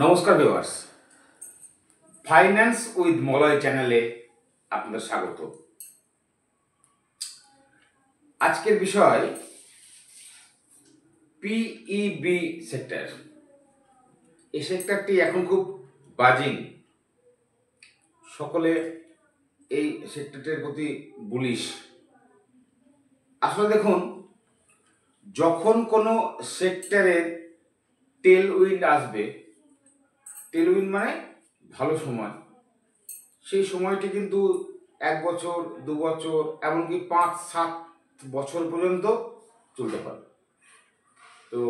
নমস্কার viewers, finance with Malay চ্যানেলে আপনাদের স্বাগত। আজকের বিষয় পিইবি সেক্টর। এই সেক্টরটি এখন খুব বাজিং, সকলে এই সেক্টরটির প্রতি বুলিশ। আসলে দেখুন, যখন কোনো সেক্টরে টেল উইন্ড আসবে, টেল উইন্ড মানে ভালো সময়, সেই সময়টি কিন্তু 1 বছর 2 বছর এমনকি 5-7 বছর পর্যন্ত চলতে পারে। তো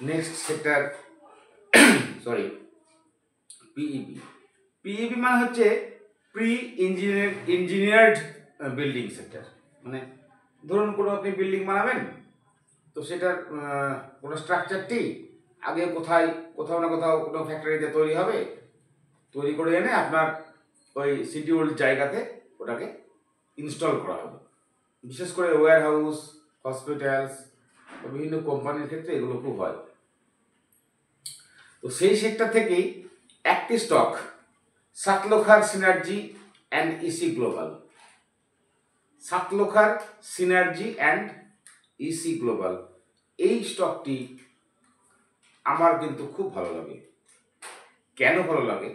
নেক্সট সেক্টর পিইবি। পিইবি মানে হচ্ছে প্রি ইঞ্জিনিয়ার্ড বিল্ডিং সেক্টর। মানে ধরুন কোনো আপনি বিল্ডিং বানাবেন, তো সেটার কোনো স্ট্রাকচারটি আগে কোথাও না কোথাও কোনো ফ্যাক্টরিতে তৈরি হবে, তৈরি করে এনে আপনার ওই শিডিউল্ড জায়গাতে ওটাকে ইনস্টল করা হবে। বিশেষ করে ওয়্যার হাউস, হসপিটালস, বিভিন্ন কোম্পানির ক্ষেত্রে এগুলো খুব হয়। তো সেই সেক্টর থেকেই একটি stock, Satlokhar synergy and EC global. Satlokhar synergy and EC global, এই স্টকটি আমার কিন্তু খুব ভালো লাগে। কেন ভালো লাগে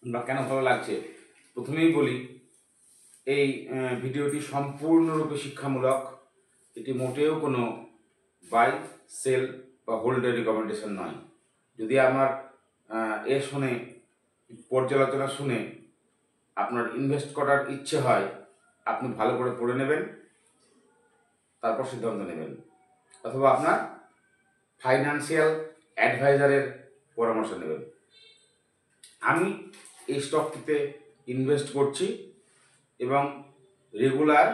বা কেন ভালো লাগছে প্রথমেই বলি, এই ভিডিওটি সম্পূর্ণরূপে শিক্ষামূলক। এটি মোটেও কোনো বাই, সেল বা হোল্ডের রিকমেন্ডেশন নয়। যদি আমার শুনে, পর্যালোচনা শুনে আপনার ইনভেস্ট করার ইচ্ছে হয়, আপনি ভালো করে পড়ে নেবেন, তারপর সিদ্ধান্ত নেবেন, অথবা আপনার ফাইন্যান্সিয়াল অ্যাডভাইজারের পরামর্শ নেবেন। আমি এই স্টকটিতে ইনভেস্ট করছি এবং রেগুলার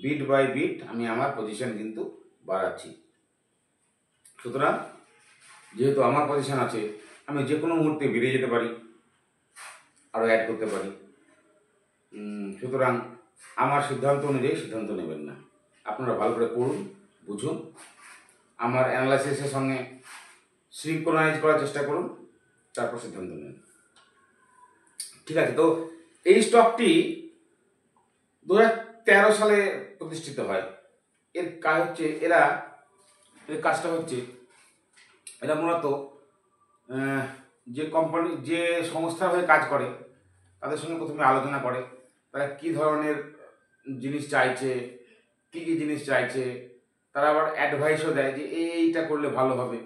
বিট বাই বিট আমি আমার পজিশন কিন্তু বাড়াচ্ছি। সুতরাং যেহেতু আমার পজিশন আছে, আমি যে কোনো মুহূর্তে বেরিয়ে যেতে পারি, আরও অ্যাড করতে পারি। সুতরাং আমার সিদ্ধান্ত অনুযায়ী সিদ্ধান্ত নেবেন না। আপনারা ভালো করে পড়ুন, বুঝুন, আমার অ্যানালাইসিসের সঙ্গে সিনক্রোনাইজ করার চেষ্টা করুন, তারপর সিদ্ধান্ত নেন। ঠিক আছে? তো এই স্টকটি 2013 সালে প্রতিষ্ঠিত হয়। এর কাজটা হচ্ছে এরা মূলত যে কোম্পানি, যে সংস্থার হয়ে কাজ করে, তাদের সঙ্গে প্রথমে আলোচনা করে তারা কী ধরনের জিনিস চাইছে, কী কী জিনিস চাইছে। তারা আবার অ্যাডভাইসও দেয় যে এইটা করলে ভালো হবে।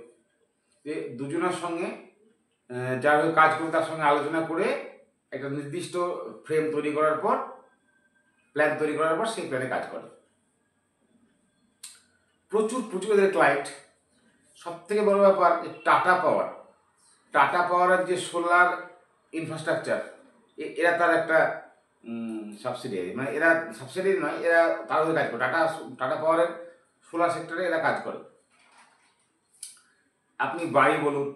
দুজনের সঙ্গে, যার হয়ে কাজ করে তার সঙ্গে আলোচনা করে একটা নির্দিষ্ট ফ্রেম তৈরি করার পর, প্ল্যান তৈরি করার পর সেই প্ল্যানে কাজ করে। প্রচুর এদের ক্লায়েন্ট। সব থেকে বড় ব্যাপার টাটা পাওয়ারের যে সোলার ইনফ্রাস্ট্রাকচার, এরা তার একটা সাবসিডিয়ারি, মানে এরা সাবসিডিয়ারি নয়, এরা তার হয়ে কাজ করে। টাটা পাওয়ারের সোলার সেক্টরে এরা কাজ করে। আপনি বাড়ি বলুন,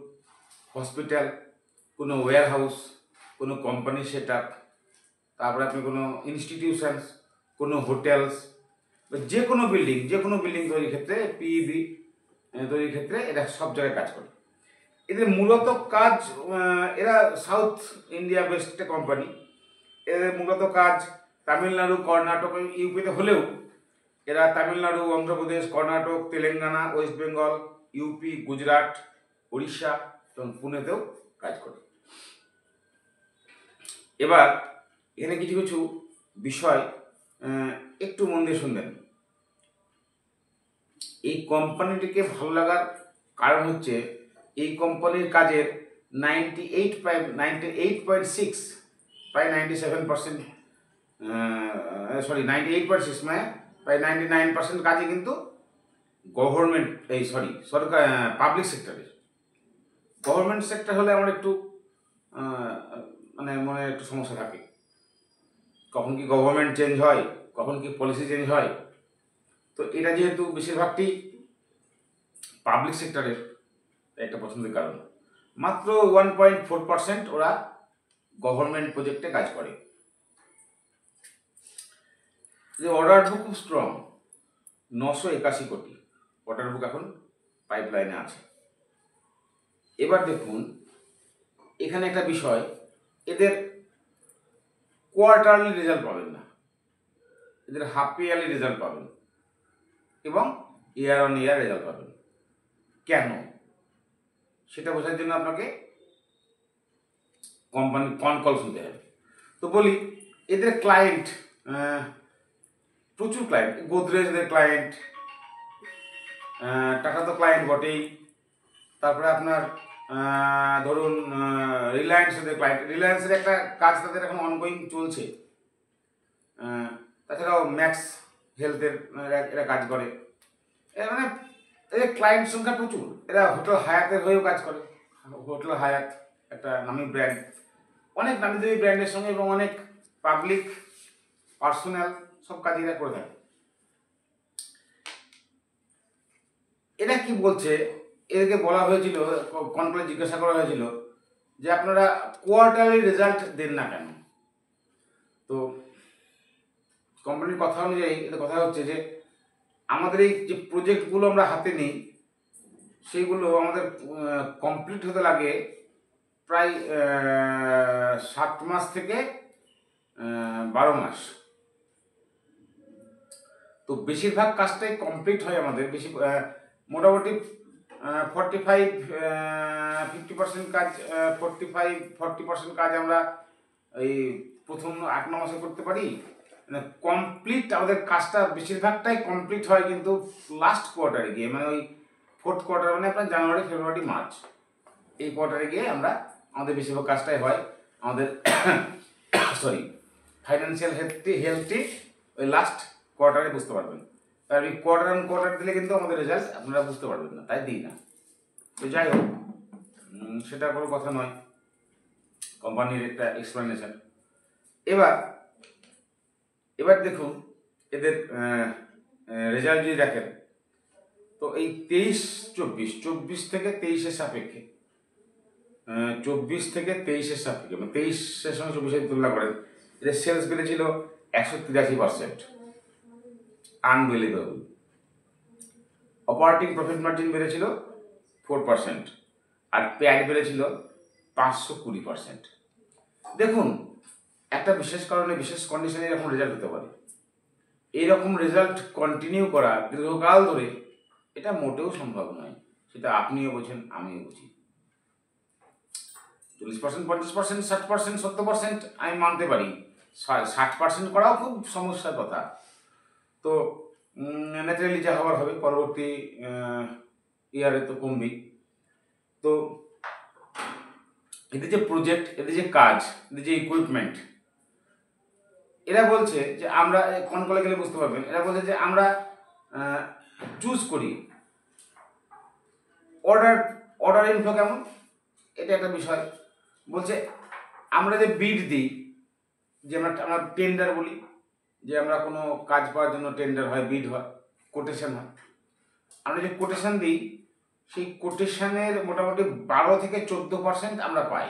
হসপিটাল, কোনো ওয়্যার হাউস, কোনো কোম্পানি সেট আপ, তারপরে আপনি কোনো ইনস্টিটিউশনস, কোনো হোটেলস, যে কোনো বিল্ডিং তৈরির ক্ষেত্রে, পিইবি তৈরির ক্ষেত্রে এরা সব জায়গায় কাজ করে। এদের মূলত কাজ, এরা সাউথ ইন্ডিয়া বেসড একটা কোম্পানি। এদের মূলত কাজ তামিলনাড়ু, কর্ণাটক, ইউপিতে হলেও এরা তামিলনাড়ু, অন্ধ্রপ্রদেশ, কর্ণাটক, তেলেঙ্গানা, ওয়েস্ট বেঙ্গল, ইউপি, গুজরাট, উড়িষ্যা এবং পুনেতেও কাজ করে। এবার এখানে কিছু বিষয় একটু মন দিয়ে শুনবেন। এই কোম্পানিটিকে ভালো লাগার কারণ হচ্ছে এই কোম্পানির কাজের 98.6, প্রায় 97%, 98.6 মানে প্রায় 99% কাজে কিন্তু গভর্নমেন্ট, সরকার, পাবলিক সেক্টরের। গভর্নমেন্ট সেক্টর হলে আমার একটু মনে একটু সমস্যা থাকে। কখন কি গভর্নমেন্ট চেঞ্জ হয়, কখন কি পলিসি চেঞ্জ হয়। তো এটা যেহেতু বেশিরভাগটি পাবলিক সেক্টরের, একটা পছন্দের কারণ। মাত্র 1.4% ওরা গভর্নমেন্ট প্রজেক্টে কাজ করে। যে অর্ডার বুক খুব স্ট্রং, 981 কোটি অর্ডার বুক এখন পাইপলাইনে আছে। এবার দেখুন এখানে একটা বিষয়, এদের কোয়ার্টারলি রেজাল্ট পাবেন না, এদের হাফ ইয়ারলি রেজাল্ট পাবেন এবং ইয়ার অন ইয়ার রেজাল্ট পাবেন। কেন সেটা বোঝার জন্য আপনাকে কোম্পানির কল শুনতে হবে। তো বলি, এদের ক্লায়েন্ট প্রচুর ক্লায়েন্ট, গোদরেজ এদের ক্লায়েন্ট, টাটা তো ক্লায়েন্ট বটেই, তারপরে আপনার ধরুন রিলায়েন্স এদের ক্লায়েন্ট, রিলায়েন্সের একটা কাজ তাদের এখন অনগোয়িং চলছে। তাছাড়াও ম্যাক্স হেলথের এরা কাজ করে। এরা মানে এদের ক্লায়েন্ট সংখ্যা প্রচুর। এরা হোটেল হায়াতের হয়েও কাজ করে। হোটেল হায়াত একটা নামি ব্র্যান্ড, অনেক নামি দামি ব্র্যান্ডের সঙ্গে এবং অনেক পাবলিক পার্সোনাল সব কাজ এরা করে থাকে। এরা কি বলছে, এদেরকে বলা হয়েছিল, কনক্লেভ জিজ্ঞাসা করা হয়েছিল যে আপনারা কোয়ার্টারলি রেজাল্ট দেন না কেন। তো কোম্পানির কথা অনুযায়ী এদের কথা হচ্ছে যে আমাদের এই যে প্রজেক্টগুলো আমরা হাতে নিই সেইগুলো আমাদের কমপ্লিট হতে লাগে প্রায় 7 মাস থেকে 12 মাস। তো বেশিরভাগ কাজটাই কমপ্লিট হয় আমাদের, বেশি মোটামুটি 50% কাজ 40% কাজ আমরা এই প্রথম 8-9 মাসে করতে পারি। মানে কমপ্লিট আমাদের কাজটা বেশিরভাগটাই কমপ্লিট হয় কিন্তু লাস্ট কোয়ার্টারে গিয়ে, মানে ওই 4th কোয়ার্টার, মানে আপনার জানুয়ারি, ফেব্রুয়ারি, মার্চ, এই কোয়ার্টারে গিয়ে আমরা আমাদের বেশিরভাগ কাজটাই হয় আমাদের সরি ফাইন্যান্সিয়াল হেলথটি ওই লাস্ট কোয়ার্টারে বুঝতে পারবেন। তার ওই কোয়ার্টার অন কোয়ার্টার দিলে কিন্তু আমাদের রেজাল্ট আপনারা বুঝতে পারবেন না, তাই দিই না। তো যাই হোক, সেটা কোনো কথা নয়, কোম্পানির একটা এক্সপ্লেনেশন। এবার দেখুন এদের রেজাল্ট যদি দেখেন, তো এই 23-24 থেকে 23-এর সাপেক্ষে, 24 থেকে 23-এর সাপেক্ষে, মানে 23-এর সঙ্গে 24-এর তুলনা করেন, এদের সেলস বেড়েছিল 183%, আনবিলিভেবল। অপারেটিং প্রফিট মার্জিন বেড়েছিল 4% আর প্যাট বেড়েছিল 520%। দেখুন, একটা বিশেষ কারণে, বিশেষ কন্ডিশনে এরকম রেজাল্ট হতে পারে। এইরকম রেজাল্ট কন্টিনিউ করা দীর্ঘকাল ধরে এটা মোটেও সম্ভব নয়, সেটা আপনিও বোঝেন, আমিও বুঝি। 40%, 50%, 60%, 70% আমি মানতে পারি, 60% করাও খুব সমস্যার কথা। তো ন্যাচারালি যা হওয়ার হবে, পরবর্তী ইয়ারে তো কমবেই। তো এদের যে প্রজেক্ট, এদের যে কাজ, এদের যে ইকুইপমেন্ট, এরা বলছে যে আমরা কনকলে গেলে বুঝতে পারবেন, এরা বলছে যে আমরা চুজ করি অর্ডার ইনফ্লো কেমন, এটা একটা বিষয়। বলছে আমরা যে বিড দিই, যে আমরা টেন্ডার বলি, যে আমরা কোনো কাজ পাওয়ার জন্য টেন্ডার হয়, বিড হয়, কোটেশন হয়। আমরা যে কোটেশন দিই, সেই কোটেশনের মোটামুটি 12 থেকে 14% আমরা পাই।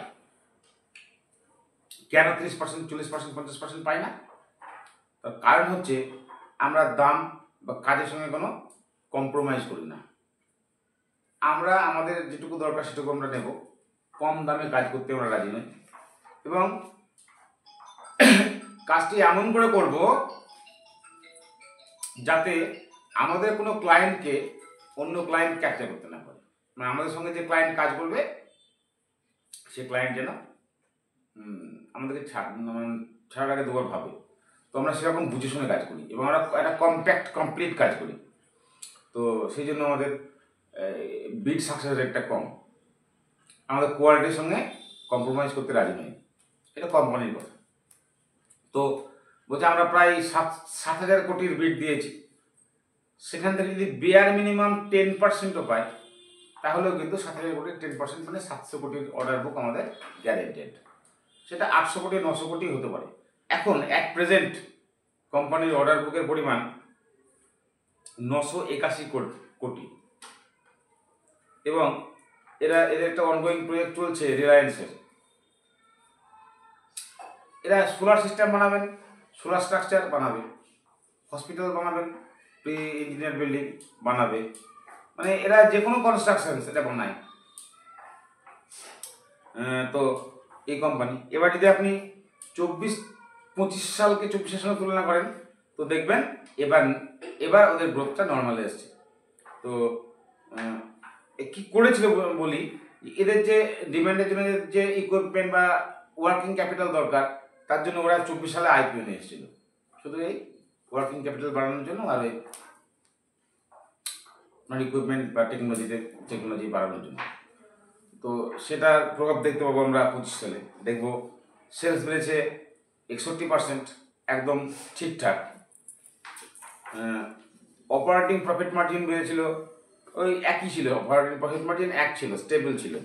কেন 30%, 40%, 50% পাই না? তার কারণ হচ্ছে আমরা দাম বা কাজের সঙ্গে কোনো কম্প্রোমাইজ করি না। আমরা আমাদের যেটুকু দরকার সেটুকু আমরা নেব, কম দামে কাজ করতে আমরা রাজি নই, এবং কাজটি এমন করে করব যাতে আমাদের কোনো ক্লায়েন্টকে অন্য ক্লায়েন্ট ক্যাপচার করতে না পারে। মানে আমাদের সঙ্গে যে ক্লায়েন্ট কাজ করবে সে ক্লায়েন্ট যেন আমাদেরকে ছাড়ার আগে দুবার ভাবে। তো আমরা সেরকম বুঝে শুনে কাজ করি এবং আমরা একটা কম্প্যাক্ট কমপ্লিট কাজ করি। তো সেই জন্য আমাদের বিড সাকসেস রেটটা কম, আমাদের কোয়ালিটির সঙ্গে কম্প্রোমাইজ করতে রাজি নই, এটা কোম্পানির কথা। তো বলছে আমরা প্রায় 7,000 কোটির বিড দিয়েছি, সেখান থেকে যদি বেয়ার মিনিমাম 10%ও পাই, তাহলেও কিন্তু 7,000 কোটির 10% মানে 700 কোটির অর্ডার বুক আমাদের গ্যারেন্টেড। সেটা 800 কোটি, 900 কোটি হতে পারে। এখন অ্যাট প্রেজেন্ট কোম্পানির অর্ডার বুকের পরিমাণ 981 কোটি, এবং এদের একটা অনগোয়িং প্রজেক্ট চলছে রিলায়েন্সের। এরা সোলার সিস্টেম বানাবেন, সোলার স্ট্রাকচার বানাবে, হসপিটাল বানাবেন, প্রি ইঞ্জিনিয়ার বিল্ডিং বানাবে, মানে এরা যে কোনো কনস্ট্রাকশন সেটা বানায়। তো এই কোম্পানি এবার যদি আপনি 24-25 সালকে 24 সালের তুলনা করেন তো দেখবেন এবার এবার ওদের গ্রোথটা নর্মালে এসছে। তো কি করেছিল বলি, এদের যে ডিমান্ডের জন্য যে ইকুইপমেন্ট বা ওয়ার্কিং ক্যাপিটাল দরকার তার জন্য ওরা 24 সালে আইপিও নিয়ে এসেছিল, শুধু এই ওয়ার্কিং ক্যাপিটাল বাড়ানোর জন্য আর এই মানে ইকুইপমেন্ট বা টেকনোলজি বাড়ানোর জন্য। তো সেটার প্রভাব দেখতে পাবো আমরা 25 সালে। দেখবো সেলস বেড়েছে 61%, একদম ঠিকঠাক। অপারেটিং প্রফিট মার্জিন বেড়েছিল ওই একই ছিল, অপারেটিং প্রফিট মার্জিন এক ছিল, স্টেবল ছিল,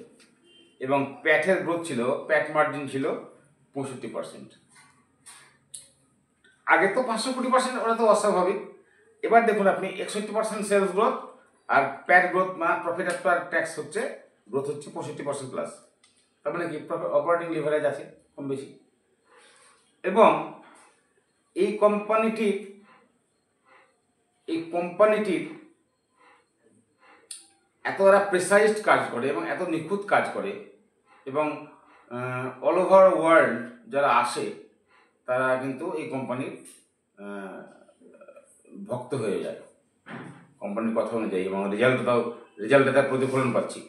এবং প্যাটের গ্রোথ ছিল, প্যাট মার্জিন ছিল 65%। আগে তো 520%, ওরা তো অস্বাভাবিক। এবার দেখুন আপনি 61% সেলস গ্রোথ আর প্যাট গ্রোথ প্রফিট আফটার ট্যাক্স হচ্ছে গ্রোথ হচ্ছে 65% প্লাস। তার মানে কি অপারেটিং লিভারেজ আছে কম বেশি। এবং এই কোম্পানিটির এত ওরা প্রেসাইজড কাজ করে এবং এত নিখুঁত কাজ করে, এবং অল ওভার ওয়ার্ল্ড যারা আসে তারা কিন্তু এই কোম্পানির ভক্ত হয়ে যায় কোম্পানির কথা অনুযায়ী, এবং রেজাল্টে তার প্রতিফলন পাচ্ছি।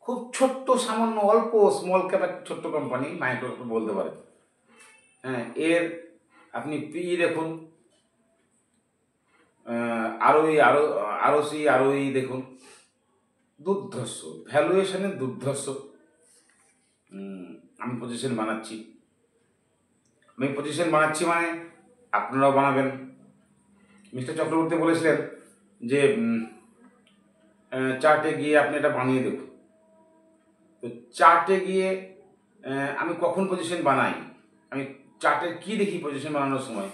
খুব ছোট্ট সামান্য অল্প স্মল ক্যাপ ছোট্ট কোম্পানি, মাইক্রো বলতে পারে। হ্যাঁ, এর আপনি পিই দেখুন, আরওই দেখুন, দুর্ধর্ষ ভ্যালুয়েশনের দুর্ধর্ষ। আমি পজিশন বানাচ্ছি মানে আপনারাও বানাবেন। মিস্টার চক্রবর্তী বলেছিলেন যে চার্টে গিয়ে আপনি এটা বানিয়ে দেখুন। তো চার্টে গিয়ে আমি কখন পজিশন বানাই, আমি চার্টের কি দেখি পজিশন বানানোর সময়,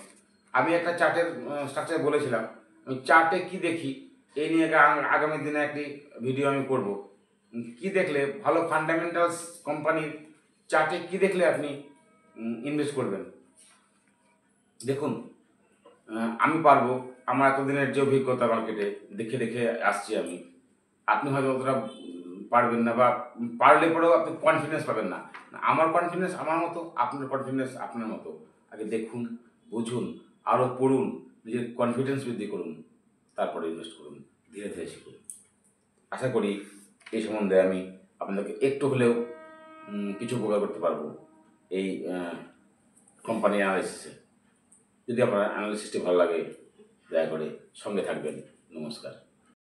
আমি একটা চার্টের স্ট্রাকচার বলেছিলাম, আমি চার্টে কি দেখি এই নিয়ে আগামী দিনে একটি ভিডিও আমি করব। কি দেখলে ভালো ফান্ডামেন্টালস কোম্পানির চার্টে কি দেখলে আপনি ইনভেস্ট করবেন। দেখুন আমি পারবো, আমার এতদিনের যে অভিজ্ঞতা মার্কেটে দেখে দেখে আসছি আমি, আপনি হয়তো অতটা পারবেন না, বা পারলে পরেও আপনি কনফিডেন্স পাবেন না। আমার কনফিডেন্স আমার মতো, আপনার কনফিডেন্স আপনার মতো। আগে দেখুন, বুঝুন, আরও পড়ুন, নিজের কনফিডেন্স বৃদ্ধি করুন, তারপরে ইনভেস্ট করুন, ধীরে ধীরে শিখুন। আশা করি এই সম্বন্ধে আমি আপনাদেরকে একটু হলেও কিছু উপকার করতে পারবো এই কোম্পানি অ্যানালাইসিসে। যদি আপনার অ্যানালিসিসটি ভালো লাগে দয়া করে সঙ্গে থাকবেন। নমস্কার।